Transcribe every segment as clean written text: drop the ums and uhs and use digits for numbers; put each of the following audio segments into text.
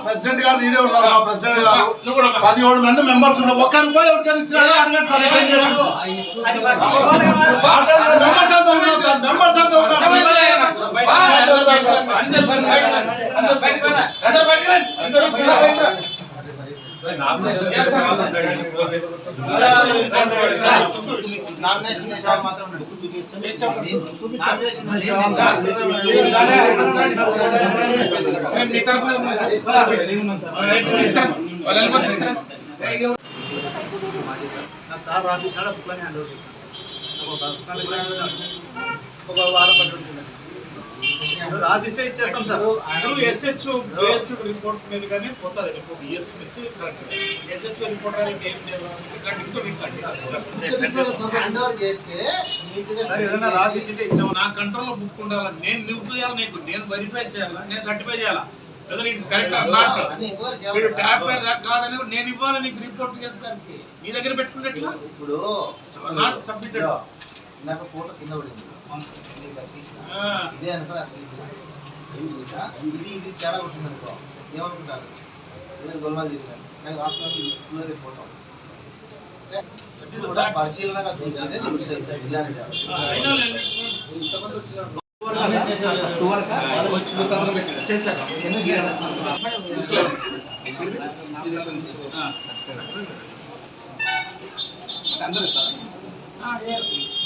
President గారు ఈడే ఉన్నారు. మా ప్రెసిడెంట్ గారు 17 మంది మెంబర్స్ ఉన్నారు. ఒక్కరికి పోయి ఒక్కరికి ఇచ్చినాడు అడగండి సార్. మెంబర్స్ అంతా ఉన్నారు సార్. మెంబర్స్ అంతా ఉన్నారు. సార్ రాసిస్తాడు బుక్లని హ్యాండ్ ఓవర్ ఒక వారం పట్టి ఉంటుంది. రాసిస్తే ఇచ్చేస్తాం సార్. ఎస్హెచ్ రిపోర్ట్ మీద కానీ పోతుంది రిపోర్ట్ ఈఎస్ నుంచి ఎస్హెచ్ రిపోర్ట్ ఏదైనా రాసి ఇచ్చింటే ఇచ్చాము. నా కంట్రోల్లో బుక్ ఉండాలి. నేను నింపుయాలి, నేను వెరిఫై చేయాలా, నేను సర్టిఫై చేయాలా whether it's correct or not. మీరు ట్యాపర్ కాదని నేను ఇవ్వాలి నీకు రిపోర్ట్ చేసుకోవడానికి. మీ దగ్గర పెట్టుకున్నట్లు ఇప్పుడు నాట్ సబ్మిటెడ్. నాకు ఫోటో కింద పడింది ఇదే అనుకో. ఇది తేడా కొట్టింది అనుకో ఏమనుకుంటారు గొల్మాలు దిగినాను. నాకు హాస్పిటల్ ఫోటో పరిశీలనగా చూస్తే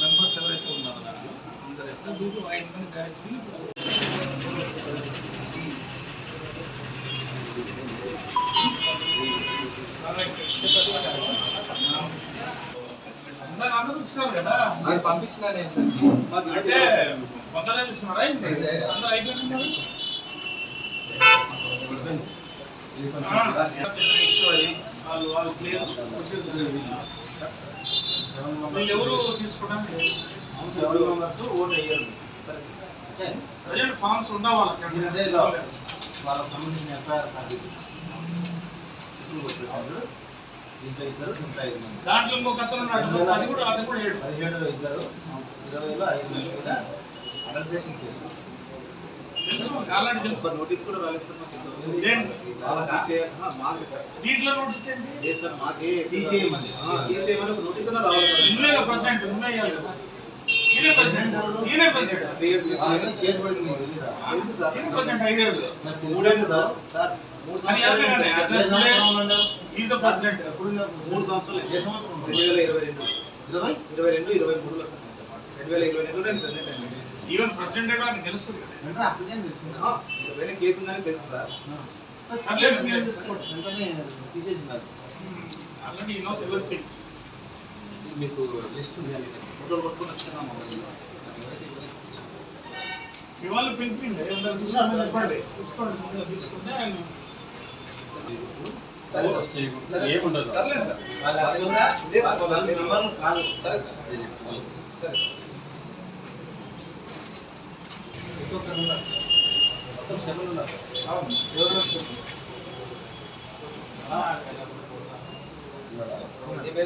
మెంబర్స్ ఎవరైతే ఉన్నారో అందరూ వేస్తారు. దీంట్లో 5 మంది డైరెక్ట్లీ అందరూ ఇచ్చినారు కదా పంపించిన అంటే కొందరే తీసుకున్నారా అందరూ అయిపోయింది. వాళ్ళు క్లియర్ ఎవరు తీసుకోవడానికి ఫార్మ్స్ ఉందా వాళ్ళకి సంబంధించిన ఎఫ్ఐఆర్ దాంట్లో ఇంకొక అది కూడా 17 ఇద్దరు 20లో 5 మంది అడల్టరేషన్ కేసు తెలుసు ఆల్రెడీ తెలుసు. నోటీస్ కూడా రాలేదు సార్. దీంట్లో నోటీస్ ఏంటి సార్? మాకే తీసేయమని ఒక నోటీస్ అన్నా రావాలి కదా. ప్రెసిడెంట్ ఉన్నాయాలి కదా. కేసు పడింది తెలుసు సార్. 3 సార్ సార్ 3 సంవత్సరాలు 2022 23లో సార్ 2022లో నేను ప్రెసిడెంట్ అయ్యింది. ఈవెన్ ప్రెసిడెంట్ అని తెలుస్తుంది కేసు ఉందని తెలుసు సార్. Already knows everything. మీకు లిస్ట్ ఉంది ఫోటోలు కొట్టుకొని వచ్చినాం. ఇవాళ పిలిపిండి తీసుకోండి తీసుకుంటే ఆయన సరే సార్ ఏముండదు సర్లేదు సార్. కాదు సరే సార్ సరే సార్. మొత్తం 7 ఉన్నారు. ఎవరు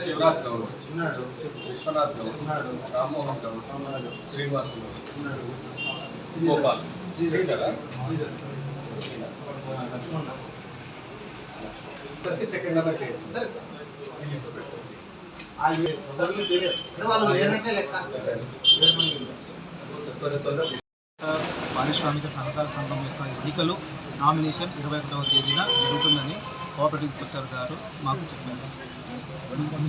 శివరాజ్ గౌడ్ ఉన్నాడు, విశ్వనాథ్ గౌడ్ ఉన్నాడు, రామ్మోహన్ గౌడ్ ఉన్నాడు, శ్రీనివాస్ ఉన్నాడు, గోపాల్ సెకండ్ నెంబర్ చేయండి. సరే సార్ పారిశ్రామిక సహకార సంఘం యొక్క ఎన్నికలు నామినేషన్ 21వ తేదీన జరుగుతుందని కోఆపరేటివ్ ఇన్స్పెక్టర్ గారు మాకు చెప్పారు.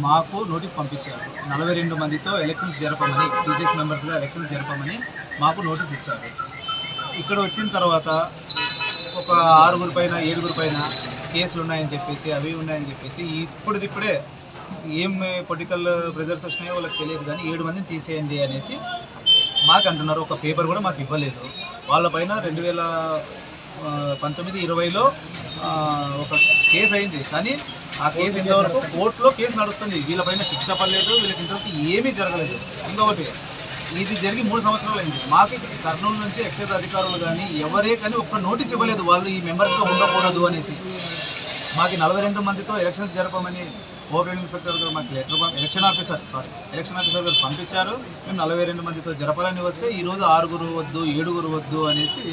మాకు నోటీస్ పంపించారు. 42 మందితో ఎలక్షన్స్ జరపమని, టీసీఎస్ మెంబర్స్గా ఎలక్షన్స్ జరపమని మాకు నోటీస్ ఇచ్చారు. ఇక్కడ వచ్చిన తర్వాత ఒక 6 పైన 7 పైన కేసులు ఉన్నాయని చెప్పేసి, అవి ఉన్నాయని చెప్పేసి ఇప్పుడే ఏం పొలిటికల్ ప్రెజర్స్ వచ్చినాయో వాళ్ళకి తెలియదు కానీ 7 మందిని తీసేయండి అనేసి మాకు అంటున్నారు. ఒక పేపర్ కూడా మాకు ఇవ్వలేదు. వాళ్ళపైన 1920లో ఒక కేసు అయింది, కానీ ఆ కేసు ఇంతవరకు కోర్టులో కేసు నడుస్తుంది. వీళ్ళపైన శిక్ష పడలేదు, వీళ్ళకి ఇంతవరకు ఏమీ జరగలేదు. ఇంకొకటి, ఇది జరిగి 3 సంవత్సరాలు అయింది. మాకు కర్నూలు నుంచి ఎక్సైజ్ అధికారులు కానీ ఎవరే కానీ ఒక్క నోటీస్ ఇవ్వలేదు వాళ్ళు ఈ మెంబర్స్గా ఉండకూడదు అనేసి. మాకు 42 మందితో ఎలక్షన్స్ జరపమని కోఆపరేటివ్ ఇన్స్పెక్టర్ గారు మాకు ఎలక్షన్ ఆఫీసర్ గారు పంపించారు. మేము 42 మందితో జరపాలని వస్తే ఈరోజు 6 వద్దు 7 వద్దు అనేసి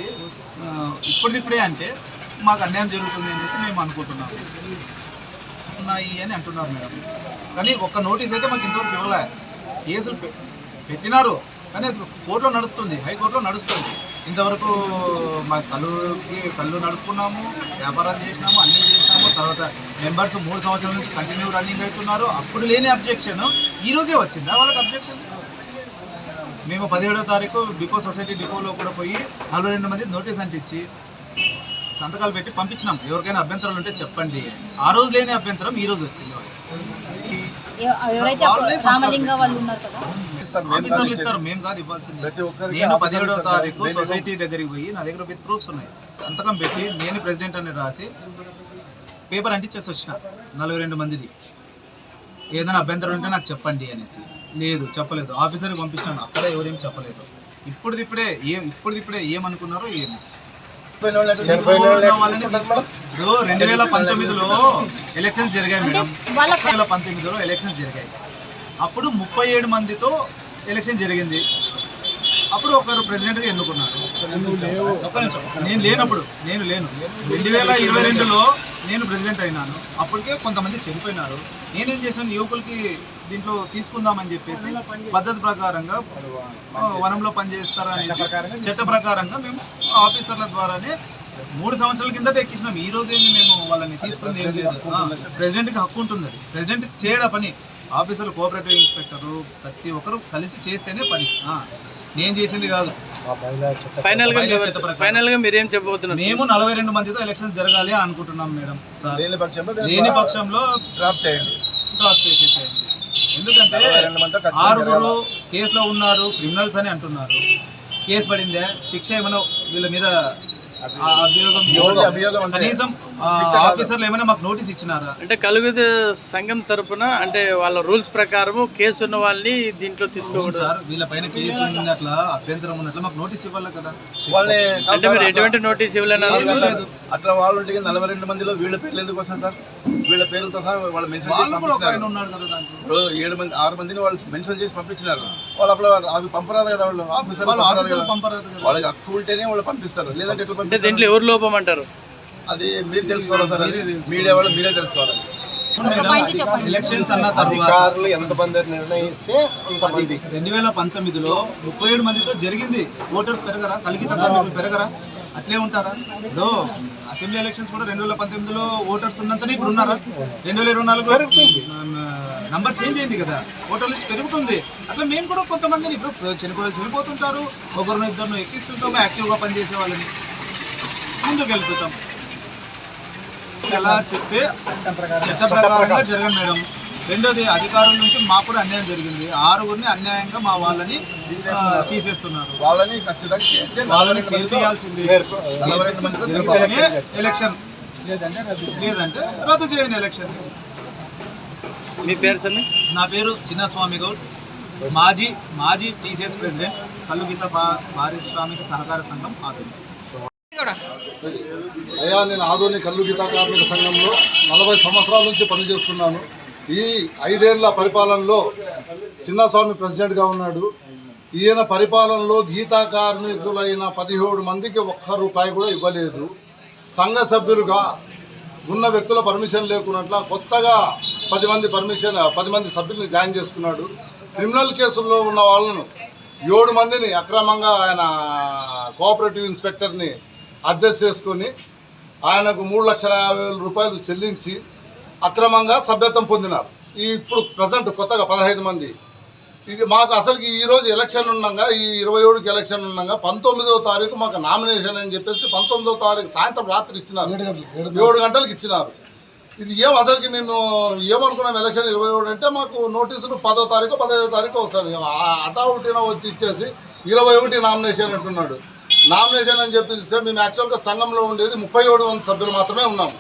ఇప్పుడిప్పుడే అంటే మాకు అన్యాయం జరుగుతుంది అనేసి మేము అనుకుంటున్నాము. ఉన్నాయి అని అంటున్నారు మేడం, కానీ ఒక్క నోటీస్ అయితే మాకు ఇంతవరకు ఇవ్వలే. కేసులు పెట్టినారు కానీ అది కోర్టులో నడుస్తుంది, హైకోర్టులో నడుస్తుంది. ఇంతవరకు మా కళ్ళు నడుపుకున్నాము, వ్యాపారాలు చేసినాము, అన్నీ చేసినాము. తర్వాత మెంబర్స్ 3 సంవత్సరాల నుంచి కంటిన్యూ రన్నింగ్ అవుతున్నారు. అప్పుడు లేని అబ్జెక్షన్ ఈరోజే వచ్చిందా వాళ్ళకి అబ్జెక్షన్? మేము 17వ తారీఖు డిపో సొసైటీ డిపోలో కూడా పోయి 42 మంది నోటీస్ అంటించి సంతకాలు పెట్టి పంపించినాం. ఎవరికైనా అభ్యంతరాలు ఉంటే చెప్పండి. ఆ రోజు లేని అభ్యంతరం ఈ రోజు వచ్చింది. ఇస్తారు, మేము కాదు ఇవ్వాల్సింది. నేను 17వ తారీఖు సొసైటీ దగ్గరికి పోయి నా దగ్గర విత్ ప్రూఫ్స్ ఉన్నాయి, సంతకం పెట్టి నేను ప్రెసిడెంట్ అని రాసి పేపర్ అంటించేసి వచ్చిన 42 మందిది. ఏదైనా అభ్యంతరం ఉంటే నాకు చెప్పండి అనేసి. లేదు, చెప్పలేదు. ఆఫీసర్కి పంపించాను, అక్కడ ఎవరేం చెప్పలేదు. ఇప్పుడిప్పుడే ఏమనుకున్నారో ఏమో. 2019లో ఎలక్షన్స్ జరిగాయి మేడం, 2019లో ఎలక్షన్స్ జరిగాయి. అప్పుడు 37 మందితో ఎలక్షన్ జరిగింది. అప్పుడు ఒకరు ప్రెసిడెంట్గా ఎన్నుకున్నారు. నేను లేను. 2022లో నేను ప్రెసిడెంట్ అయినాను. అప్పటికే కొంతమంది చనిపోయినారు. నేనేం చేసినాను, యువకులకి దీంట్లో తీసుకుందామని చెప్పేసి పద్ధతి ప్రకారంగా వనంలో పనిచేస్తారనేసి చట్ట ప్రకారంగా మేము ఆఫీసర్ల ద్వారానే 3 సంవత్సరాల కిందట ఎక్కించినాం. ఈ రోజు ఏమి మేము వాళ్ళని తీసుకుంది ఏం లేదు. ప్రెసిడెంట్కి హక్కు ఉంటుంది, ప్రెసిడెంట్ చేయడం పని. ఆఫీసర్లు, కోఆపరేటివ్ ఇన్స్పెక్టరు ప్రతి ఒక్కరు కలిసి చేస్తేనే పని, నేను చేసింది కాదు. ఫైనల్ గా మీరేం చెప్పబోతున్నారు? మేము 42 మందితో ఎలక్షన్స్ జరగాలి అని అనుకుంటున్నాం మేడం. లేని పక్షంలో డ్రాప్ చేసేసేయండి. ఎందుకంటే 6 కేసులో ఉన్నారు, క్రిమినల్స్ అని అంటున్నారు. కేసు పడిందే, శిక్ష ఏమైనా వీళ్ళ మీద కనీసం ఆఫీసర్లు ఏమైనా మాకు నోటీస్ ఇచ్చినారా? అంటే కలుగుద సంఘం తరపున అంటే వాళ్ళ రూల్స్ ప్రకారం కేసు ఉన్న వాళ్ళని దీంట్లో తీసుకోకూడదు సార్. వీళ్ళ పైన కేసు ఉన్నట్ల అభ్యంతరం ఉన్నట్ల మాకు నోటీస్ ఇవ్వాలి కదా. అంటే మీరు ఎటువంటి నోటీస్ ఇవ్వలేదు? అట్లా వాళ్ళు 42 మందిలో వీళ్ళ పేర్లు ఎందుకు వస్తాయి సార్? వీళ్ళ పేర్లతో సహా వాళ్ళు మెన్షన్ చేసి పంపించినారు. 6 మందిని వాళ్ళు మెన్షన్ చేసి పంపించినారు. వాళ్ళు అప్పుడు అవి పంపరాదు కదా, వాళ్ళు ఆఫీసర్ వాళ్ళకి హక్కు ఉంటేనే వాళ్ళు పంపిస్తారు, లేదంటే ఎట్లా పంపిస్తారు? దీంట్లో ఎవరు లోపం అంటారు? అది మీరు తెలుసుకోవాలి సార్, మీడియా వాళ్ళు మీరే తెలుసుకోవాలి. ఎలక్షన్స్ అన్న తర్వాత ఎంతమంది నిర్ణయిస్తే 2019లో 37 మందితో జరిగింది. ఓటర్స్ పెరగరా? కలిగిత కార్మికులు పెరగరా? అట్లే ఉంటారా? ఇప్పుడు అసెంబ్లీ ఎలక్షన్స్ కూడా 2019లో ఓటర్స్ ఉన్నంతనే ఇప్పుడు ఉన్నారా? 2024 నంబర్ చేంజ్ అయింది కదా, ఓటర్ లిస్ట్ పెరుగుతుంది. అట్లా మేము కూడా కొంతమందిని ఇప్పుడు చనిపోతుంటారు, ఒకరిని ఇద్దరు ఎక్కిస్తుంటాము, యాక్టివ్గా పనిచేసే వాళ్ళని ముందుకు వెళ్తుంటాం. ఎలా చెప్తే చట్ట ప్రకారంగా జరగదు మేడం. రెండోది, అధికారుల నుంచి మాకు కూడా అన్యాయం జరిగింది. 6గురిని అన్యాయంగా మా వాళ్ళని తీసేస్తున్నారు. వాళ్ళని ఖచ్చితంగా వాళ్ళని చేయాల్సింది. ఎలక్షన్ లేదంటే రద్దు చేయండి ఎలక్షన్. మీ పేరు సార్? నా పేరు చిన్నస్వామి గౌడ్, మాజీ టీసీఎస్ ప్రెసిడెంట్, కల్లుగీత పారిశ్రామిక సహకార సంఘం ఆధ్వర్యం. అయ్యా, నేను ఆధునిక కల్లుగీత కార్మిక సంఘంలో 40 సంవత్సరాల నుంచి పనిచేస్తున్నాను. ఈ 5 ఏళ్ల పరిపాలనలో చిన్నస్వామి ప్రెసిడెంట్గా ఉన్నాడు. ఈయన పరిపాలనలో గీతా కార్మికులైన 17 మందికి ₹1 కూడా ఇవ్వలేదు. సంఘ సభ్యులుగా ఉన్న వ్యక్తుల పర్మిషన్ లేకున్నట్ల కొత్తగా 10 మంది సభ్యుల్ని జాయిన్ చేసుకున్నాడు. క్రిమినల్ కేసుల్లో ఉన్న వాళ్ళను 7 మందిని అక్రమంగా ఆయన కోఆపరేటివ్ ఇన్స్పెక్టర్ని అడ్జస్ట్ చేసుకొని ఆయనకు ₹3,50,000 చెల్లించి అక్రమంగా సభ్యత్వం పొందినారు. ఇప్పుడు ప్రజెంట్ కొత్తగా 15 మంది. ఇది మాకు అసలుకి ఈరోజు ఎలక్షన్ ఉండగా, ఈ 27కి ఎలక్షన్ ఉండగా 19వ తారీఖు మాకు నామినేషన్ అని చెప్పేసి 19వ తారీఖు సాయంత్రం రాత్రి ఇచ్చినారు, 7 గంటలకు ఇచ్చినారు. ఇది అసలుకి మేము ఏమనుకున్నాం, ఎలక్షన్ 27 అంటే మాకు నోటీసులు 10వ తారీఖు 15వ తారీఖు వస్తాను. అటావుటిన వచ్చి ఇచ్చేసి 21 నామినేషన్ అంటున్నాడు. నామినేషన్ అని చెప్పిస్తే మేము యాక్చువల్గా సంఘంలో ఉండేది 37 మంది సభ్యులు మాత్రమే ఉన్నాము.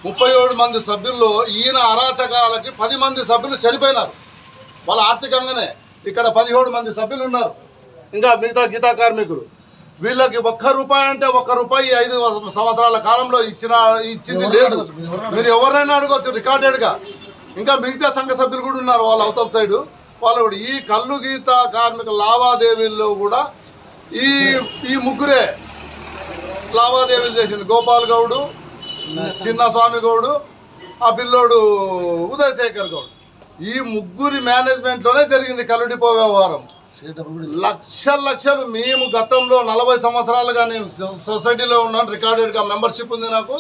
37 మంది సభ్యుల్లో ఈయన అరాచకాలకి 10 మంది సభ్యులు చనిపోయినారు. వాళ్ళ ఆర్థికంగానే ఇక్కడ 17 మంది సభ్యులు ఉన్నారు. ఇంకా మిగతా గీతా కార్మికులు వీళ్ళకి ₹1 అంటే ₹1 5 సంవత్సరాల కాలంలో ఇచ్చింది లేదు. మీరు ఎవరైనా అడగవచ్చు రికార్డెడ్గా. ఇంకా మిగతా సంఘ సభ్యులు కూడా ఉన్నారు వాళ్ళ అవతల సైడు. వాళ్ళు కూడా ఈ కల్లు గీత కార్మిక లావాదేవీల్లో కూడా ఈ ముగ్గురే లావాదేవీలు చేసింది. గోపాల్ గౌడు, చిన్నస్వామి గౌడు, ఆ పిల్లోడు ఉదయశేఖర్ గౌడ్. ఈ ముగ్గురి మేనేజ్మెంట్లోనే జరిగింది కల్లు డిపో వ్యవహారం. లక్షలు మేము గతంలో 40 సంవత్సరాలుగా నేను సొసైటీలో ఉన్నాను. రికార్డెడ్గా మెంబర్షిప్ ఉంది నాకు.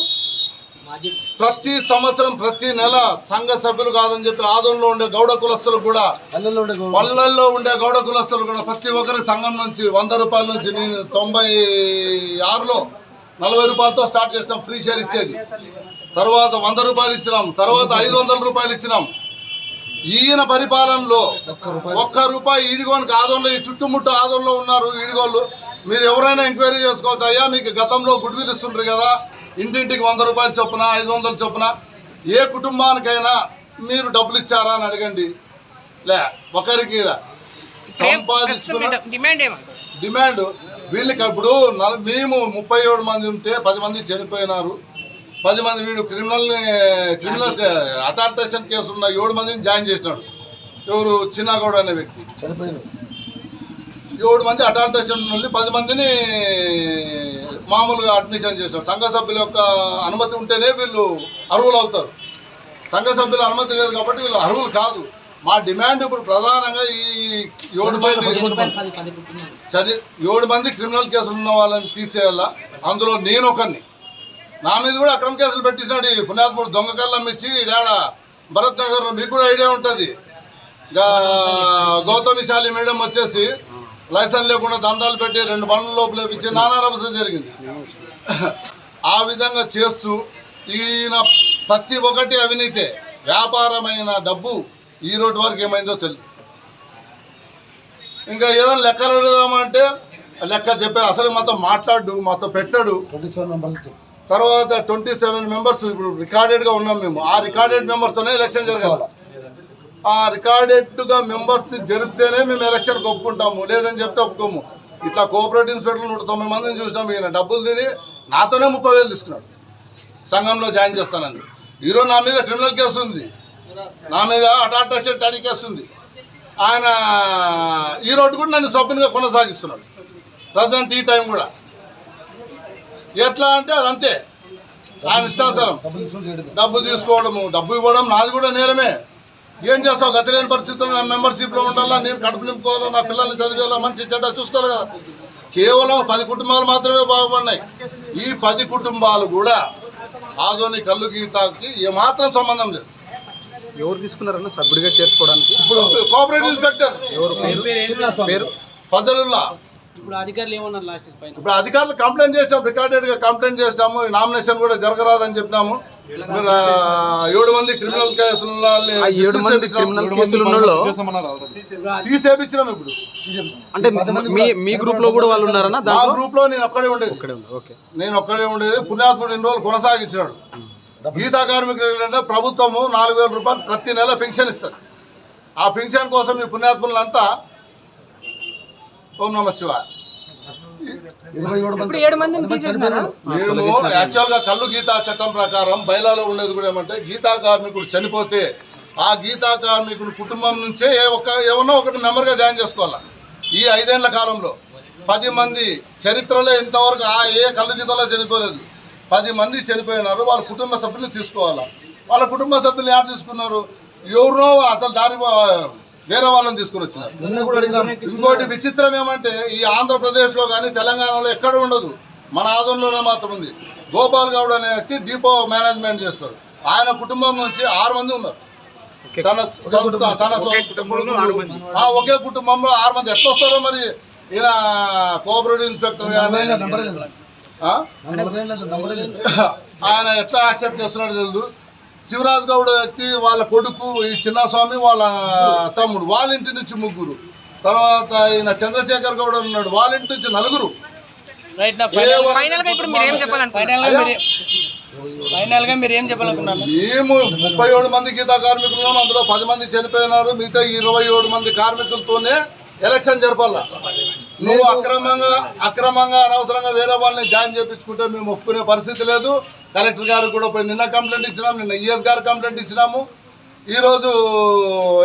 ప్రతి సంవత్సరం ప్రతి నెల సంఘ సభ్యులు కాదని చెప్పి ఆదంలో ఉండే గౌడ కులస్తులు కూడా, పల్లెల్లో ఉండే గౌడ కులస్తులు కూడా ప్రతి ఒక్కరి సంఘం నుంచి ₹100 నుంచి నేను 96లో ₹40తో స్టార్ట్ చేసినాం. ఫ్రీ షేర్ ఇచ్చేది. తర్వాత ₹100 ఇచ్చినాం. తర్వాత ₹500 ఇచ్చినాం. ఈయన పరిపాలనలో ₹1 ఈడిగోనికి ఆదంలో, ఈ చుట్టుముట్టు ఆదంలో ఉన్నారు ఈడిగోళ్ళు. మీరు ఎవరైనా ఎంక్వైరీ చేసుకోవచ్చు. అయ్యా మీకు గతంలో గుడ్ విల్ ఇస్తుండ్రు కదా, ఇంటింటికి ₹100 చొప్పున 500 చొప్పున ఏ కుటుంబానికైనా మీరు డబ్బులు ఇచ్చారా అని అడగండి. లే ఒకరికి సంపాదించుకున్న డిమాండ్ వీళ్ళకి. ఇప్పుడు మేము 37 మంది ఉంటే 10 మంది చనిపోయినారు. 10 మంది వీడు క్రిమినల్ అటాల్టేషన్ కేసు ఉన్న 7 మందిని జాయిన్ చేసినాడు. ఎవరు? చిన్నగౌడ అనే వ్యక్తి చనిపోయినారు. 7 మంది అటాల్టేషన్ నుండి 10 మందిని మామూలుగా అడ్మిషన్ చేశారు. సంఘ సభ్యుల యొక్క అనుమతి ఉంటేనే వీళ్ళు అర్హులు అవుతారు. సంఘ సభ్యుల అనుమతి లేదు కాబట్టి వీళ్ళు అర్హులు కాదు. మా డిమాండ్ ఇప్పుడు ప్రధానంగా ఈ 7 మంది క్రిమినల్ కేసులు ఉన్న వాళ్ళని తీసేయాల. అందులో నేను ఒకరిని. నా మీద కూడా అక్రమ కేసులు పెట్టించినాడు ఈ పుణ్యాత్ముడు. దొంగ కళ్ళం ఇచ్చి డాడ భరత్ నగర్లో మీకు కూడా ఐడియా ఉంటుంది. గౌతమిశాలి మేడం వచ్చేసి లైసెన్స్ లేకుండా దందాలు పెట్టి 2 బండ్ల లోపల ఇచ్చి నానా రభస జరిగింది. ఆ విధంగా చేస్తూ ఈయన ప్రతి ఒక్కటి అవినీతే. వ్యాపారమైన డబ్బు ఈ రోజు వరకు ఏమైందో తెలియదు. ఇంకా ఏదైనా లెక్కలు అడుగుదామంటే లెక్క చెప్పే అసలు మాతో మాట్లాడు, మాతో పెట్టాడు. 27 మెంబర్స్ తర్వాత 27 మెంబర్స్ ఇప్పుడు రికార్డెడ్గా ఉన్నాం మేము. ఆ రికార్డెడ్ మెంబర్స్తోనే ఎలక్షన్ జరగాలి. ఆ రికార్డెడ్గా మెంబర్స్ జరిపితేనే మేము ఎలక్షన్కి ఒప్పుకుంటాము, లేదని చెప్తే ఒప్పుకోము. ఇట్లా కోఆపరేటివ్ ఇన్స్పెక్టర్లు 190 మందిని చూసినాము. ఈయన డబ్బులు తిని నాతోనే 30,000 తీసుకున్నాడు సంఘంలో జాయిన్ చేస్తానని. ఈరోజు నా మీద క్రిమినల్ కేసు ఉంది, నా మీద అటాల్టేషన్ టాడీ కేసు ఉంది. ఆయన ఈ రోడ్డు కూడా నన్ను సభ్యునిగా కొనసాగిస్తున్నాడు ప్రజెంట్ ఈ టైం కూడా. ఎట్లా అంటే అదంతే ఆయన ఇష్టానుసారం డబ్బు తీసుకోవడము, డబ్బు ఇవ్వడం నాది కూడా నేరమే. ఏం చేస్తావు? గతి లేని పరిస్థితుల్లో నా మెంబర్షిప్లో ఉండాలా, నేను కడుపు నింపుకోవాలా, నా పిల్లల్ని చదివేలా, మంచి చెడ్డ చూసుకోవాలి కదా. కేవలం 10 కుటుంబాలు మాత్రమే బాగుపడినాయి. ఈ 10 కుటుంబాలు కూడా ఆదోని కల్లు గీతాకి ఏమాత్రం సంబంధం లేదు. ఎవరు తీసుకున్నారన్న సభ్యుడిగా చేర్చుకోవడానికి? ఇప్పుడు కోఆపరేటివ్ ఇన్స్పెక్టర్ ఫజలుల్లా. ఇప్పుడు అధికారులు ఏమన్నారు లాస్ట్ పైన? ఇప్పుడు అధికారులు కంప్లైంట్ చేసినాం, రికార్డెడ్గా కంప్లైంట్ చేసినాము. నామినేషన్ కూడా జరగరాదని చెప్పినాము. 7 మంది క్రిమినల్ కేసులు తీసేపించినాం. ఇప్పుడు అంటే మీ గ్రూప్ లో కూడా వాళ్ళు ఉన్నారన్న? ఆ గ్రూప్ లో నేను ఒక్కడే ఉండేది. పుణ్యాత్ముడు 2 రోజులు కొనసాగించినాడు. గీతా కార్మికులు అంటే ప్రభుత్వము 4,000 రూపాయలు ప్రతి నెల పెన్షన్ ఇస్తుంది. ఆ పెన్షన్ కోసం ఈ పుణ్యాత్ములంతా ఓం నమ శివాయ. మేము యాక్చువల్గా కల్లు గీతా చట్టం ప్రకారం బయలాలో ఉండేది కూడా ఏమంటే, గీతా కార్మికుడు చనిపోతే ఆ గీతా కార్మికుడు కుటుంబం నుంచే ఏమన్నా ఒకటి మెంబర్గా జాయిన్ చేసుకోవాలి. ఈ 5 ఏళ్ల కాలంలో 10 మంది చరిత్రలో ఇంతవరకు ఏ కల్లు గీతలో చనిపోలేదు. 10 మంది చనిపోయినారు. వాళ్ళ కుటుంబ సభ్యులు తీసుకోవాలా. వాళ్ళ కుటుంబ సభ్యులు ఎవరు తీసుకున్నారు? ఎవరో అసలు దారి వేరే వాళ్ళని తీసుకుని వచ్చినారు. ఇంకోటి విచిత్రం ఏమంటే, ఈ ఆంధ్రప్రదేశ్లో కానీ తెలంగాణలో ఎక్కడ ఉండదు, మన ఆదంలోనే మాత్రం ఉంది. గోపాల్ గౌడ్ అనే వ్యక్తి డిపో మేనేజ్మెంట్ చేస్తాడు. ఆయన కుటుంబం నుంచి 6 మంది ఉన్నారు. తన ఒకే కుటుంబంలో 6 మంది ఎట్లా వస్తారో మరి. ఈయన కోఆపరేటివ్ ఇన్స్పెక్టర్ కానీ ఆయన ఎట్లా యాక్సెప్ట్ చేస్తున్నాడో తెలియదు. శివరాజ్ గౌడ్ వ్యక్తి వాళ్ళ కొడుకు, ఈ చిన్నస్వామి వాళ్ళ తమ్ముడు, వాళ్ళ ఇంటి నుంచి 3. తర్వాత ఈయన చంద్రశేఖర్ గౌడ్ ఉన్నాడు, వాళ్ళ ఇంటి నుంచి 4. రైట్ నా ఫైనల్ గా ఇప్పుడు మీరు ఏం చెప్పాలంటున్నారు? ఫైనల్ గా మీరు ఏం చెప్పాలనుకున్నారు? మేము 37 మంది గీతా కార్మికులు ఉన్నాం, అందులో 10 మంది చనిపోయినారు. మిగతా 27 మంది కార్మికులతోనే ఎలక్షన్ జరపాల. నువ్వు అక్రమంగా అనవసరంగా వేరే వాళ్ళని జాయిన్ చేయించుకుంటే మేము ఒప్పుకునే పరిస్థితి లేదు. కలెక్టర్ గారు కూడా పోయి నిన్న కంప్లైంట్ ఇచ్చినాము, నిన్న ఈఎస్ గారు కంప్లైంట్ ఇచ్చినాము, ఈరోజు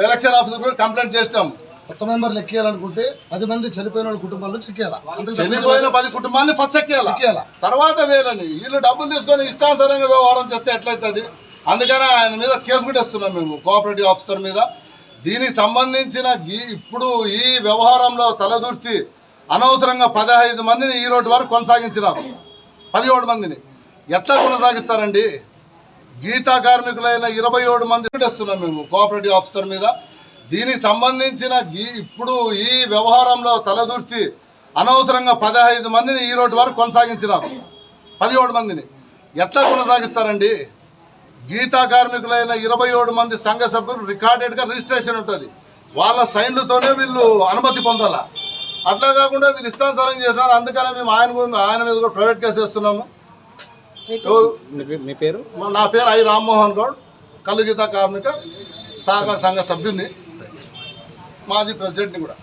ఎలక్షన్ ఆఫీసర్ కూడా కంప్లైంట్ చేసినాము. కొత్త మెంబర్లు ఎక్కియాలనుకుంటే 10 మంది చనిపోయిన వాళ్ళ కుటుంబాల నుంచి ఎక్కియాలా? చనిపోయిన 10 కుటుంబాన్ని ఫస్ట్ ఎక్కియాల, తర్వాత వేరని. వీళ్ళు డబ్బులు తీసుకొని ఇష్టానుసారంగా వ్యవహారం చేస్తే ఎట్లయితుంది? అందుకని ఆయన మీద కేసు కూడా ఇస్తున్నాం మేము, కోఆపరేటివ్ ఆఫీసర్ మీద. దీనికి సంబంధించిన ఇప్పుడు ఈ వ్యవహారంలో తలదూర్చి అనవసరంగా 15 మందిని ఈ రోజు వరకు కొనసాగించినారు. 17 మందిని ఎట్లా కొనసాగిస్తారండి? గీతా కార్మికులైన 27 మంది ఇస్తున్నాం మేము, కోఆపరేటివ్ ఆఫీసర్ మీద. దీనికి సంబంధించిన ఇప్పుడు ఈ వ్యవహారంలో తలదూర్చి అనవసరంగా 15 మందిని ఈ రోజు వరకు కొనసాగించినారు. 17 మందిని ఎట్లా కొనసాగిస్తారండి? గీతా కార్మికులైన 27 మంది సంఘ సభ్యులు రికార్డెడ్గా రిజిస్ట్రేషన్ ఉంటుంది, వాళ్ళ సైన్లతోనే వీళ్ళు అనుమతి పొందాల. అట్లా కాకుండా వీళ్ళు ఇష్టానుసారం చేసినారు. అందుకనే మేము ఆయన మీద కూడా ప్రైవేట్ కేసు వేస్తున్నాము. మీ పేరు? నా పేరు ఐ రామ్మోహన్ గౌడ్, కల్లు గీతా కార్మిక సహకార సంఘ సభ్యుని, మాజీ ప్రెసిడెంట్ని కూడా.